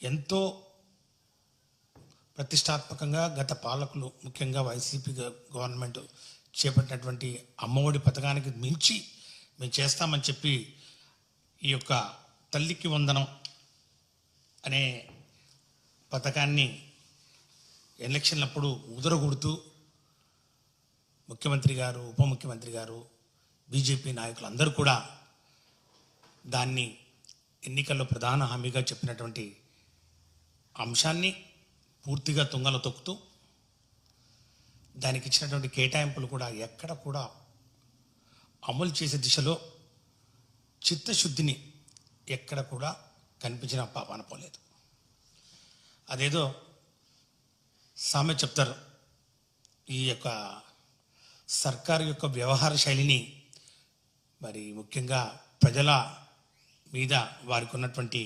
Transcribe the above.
ఎంతో ప్రతిష్టాత్మకంగా గత పాలకులు ముఖ్యంగా వైసీపీ గవర్నమెంట్ చేపట్టినటువంటి అమ్మఒడి పథకానికి మించి మేము చేస్తామని చెప్పి ఈ యొక్క తల్లికి వందనం అనే పథకాన్ని ఎలక్షన్లప్పుడు ఉదరగొడుతూ ముఖ్యమంత్రి గారు, ఉప ముఖ్యమంత్రి గారు, బీజేపీ నాయకులు అందరూ కూడా దాన్ని ఎన్నికల్లో ప్రధాన హామీగా చెప్పినటువంటి అంశాన్ని పూర్తిగా తుంగలో తొక్కుతూ దానికి ఇచ్చినటువంటి కేటాయింపులు కూడా ఎక్కడ కూడా అమలు చేసే దిశలో చిత్తశుద్ధిని ఎక్కడ కూడా కనిపించిన పాపాన పోలేదు. అదేదో సామె చెప్తారు, ఈ యొక్క సర్కారు యొక్క వ్యవహార శైలిని మరి ముఖ్యంగా ప్రజల మీద వారికి ఉన్నటువంటి